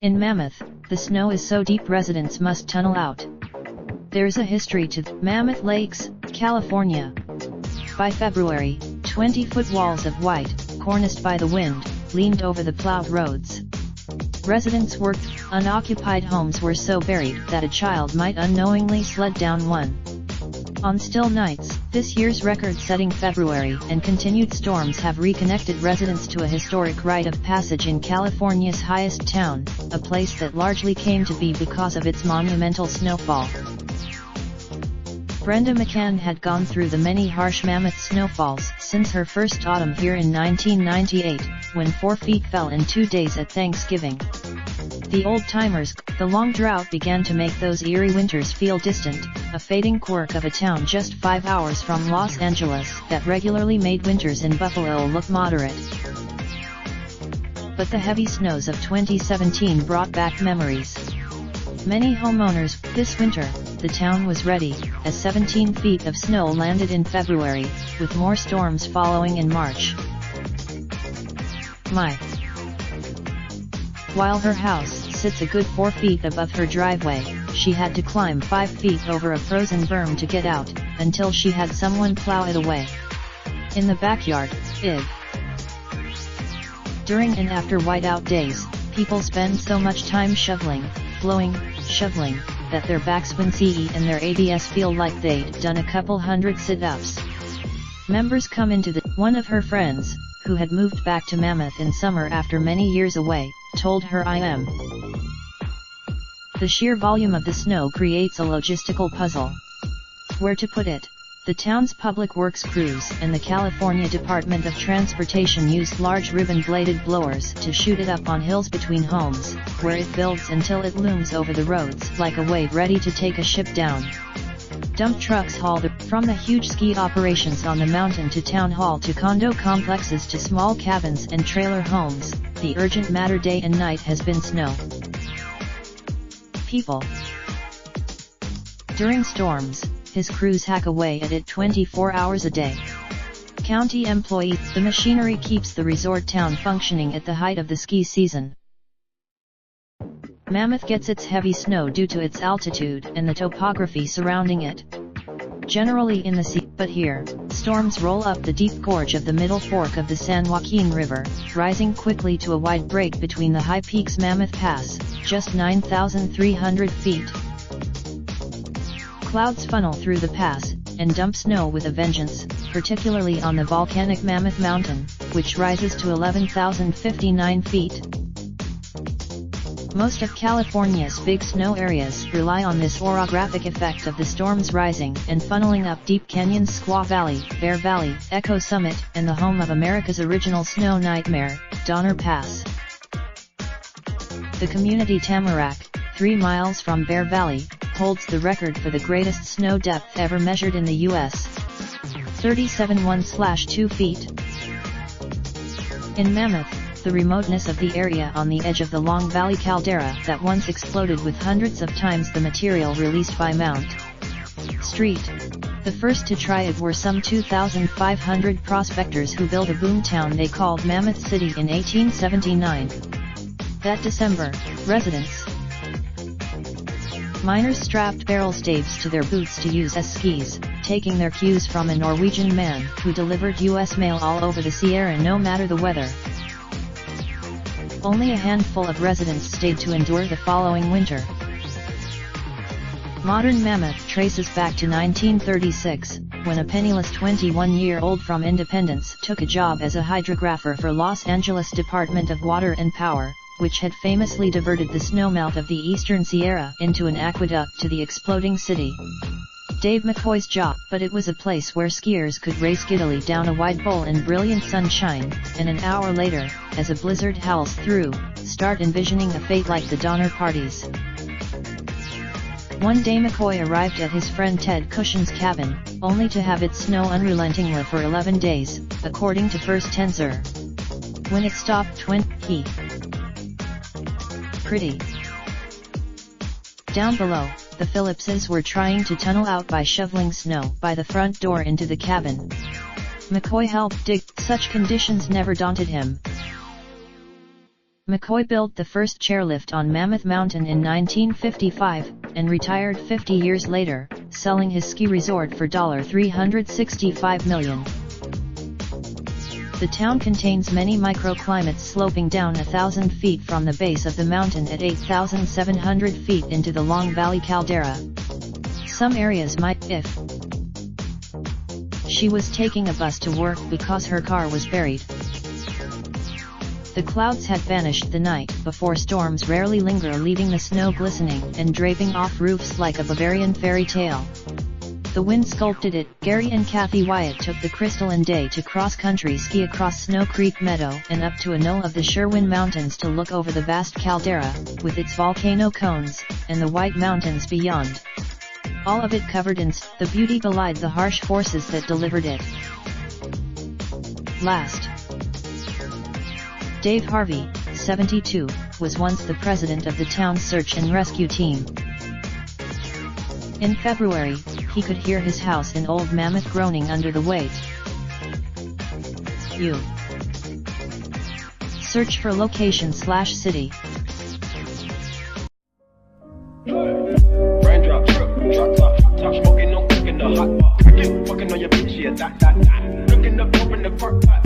In Mammoth, the snow is so deep residents must tunnel out. There's a history to Mammoth Lakes, California. By February, 20-foot walls of white, corniced by the wind, leaned over the plowed roads. Residents worked, unoccupied homes were so buried that a child might unknowingly sled down one. On still nights, this year's record-setting February and continued storms have reconnected residents to a historic rite of passage in California's highest town, a place that largely came to be because of its monumental snowfall. Brenda McCann had gone through the many harsh Mammoth snowfalls since her first autumn here in 1998, when 4 feet fell in 2 days at Thanksgiving. The old-timers, the long drought began to make those eerie winters feel distant, a fading quirk of a town just 5 hours from Los Angeles that regularly made winters in Buffalo look moderate. But the heavy snows of 2017 brought back memories. Many homeowners, this winter, the town was ready, as 17 feet of snow landed in February, with more storms following in March. While her house sits a good 4 feet above her driveway, she had to climb 5 feet over a frozen berm to get out, until she had someone plow it away. In the backyard, During and after whiteout days, people spend so much time shoveling, that their backs wincy and their abs feel like they'd done a couple hundred sit-ups. Members come into one of her friends, who had moved back to Mammoth in summer after many years away, told her the sheer volume of the snow creates a logistical puzzle. Where to put it? The town's public works crews and the California Department of Transportation used large ribbon-bladed blowers to shoot it up on hills between homes, where it builds until it looms over the roads like a wave ready to take a ship down. Dump trucks haul from the huge ski operations on the mountain to town hall to condo complexes to small cabins and trailer homes. The urgent matter day and night has been snow. People. During storms, his crews hack away at it 24 hours a day. County employee, the machinery keeps the resort town functioning at the height of the ski season. Mammoth gets its heavy snow due to its altitude and the topography surrounding it. Generally in the sea, but here, storms roll up the deep gorge of the middle fork of the San Joaquin River, rising quickly to a wide break between the high peaks. Mammoth Pass, just 9,300 feet. Clouds funnel through the pass, and dump snow with a vengeance, particularly on the volcanic Mammoth Mountain, which rises to 11,059 feet. Most of California's big snow areas rely on this orographic effect of the storms rising and funneling up deep canyons. Squaw Valley, Bear Valley, Echo Summit, and the home of America's original snow nightmare, Donner Pass. The community Tamarack, 3 miles from Bear Valley, holds the record for the greatest snow depth ever measured in the U.S. 37.1/2 feet. In Mammoth, the remoteness of the area on the edge of the Long Valley caldera that once exploded with hundreds of times the material released by Mt. St. The first to try it were some 2,500 prospectors who built a boomtown they called Mammoth City in 1879. That December, miners strapped barrel staves to their boots to use as skis, taking their cues from a Norwegian man who delivered U.S. mail all over the Sierra no matter the weather. Only a handful of residents stayed to endure the following winter. Modern Mammoth traces back to 1936, when a penniless 21-year-old from Independence took a job as a hydrographer for Los Angeles Department of Water and Power, which had famously diverted the snowmelt of the eastern Sierra into an aqueduct to the exploding city. Dave McCoy's job, but it was a place where skiers could race giddily down a wide bowl in brilliant sunshine, and an hour later, as a blizzard howls through, start envisioning a fate like the Donner Parties. One day McCoy arrived at his friend Ted Cushion's cabin, only to have it snow unrelentingly for 11 days, according to First Tenser. When it stopped pretty Down below, the Phillipses were trying to tunnel out by shoveling snow by the front door into the cabin. McCoy helped dig. Such conditions never daunted him. McCoy built the first chairlift on Mammoth Mountain in 1955, and retired 50 years later, selling his ski resort for $365 million. The town contains many microclimates sloping down 1,000 feet from the base of the mountain at 8,700 feet into the Long Valley caldera. Some areas might if she was taking a bus to work because her car was buried. The clouds had vanished the night before. Storms rarely linger, leaving the snow glistening and draping off roofs like a Bavarian fairy tale. The wind sculpted it. Gary and Kathy Wyatt took the Crystal Day to cross-country ski across Snow Creek Meadow and up to a knoll of the Sherwin Mountains to look over the vast caldera, with its volcano cones, and the White Mountains beyond. All of it covered in snow. The beauty belied the harsh forces that delivered it. Last. Dave Harvey, 72, was once the president of the town's search and rescue team. In February, he could hear his house in Old Mammoth groaning under the weight. You search for location/city. Raindrop, drop top smoking, no cooking the hot pot. Fucking on your bitch, yeah, that. Looking up, open the park pot.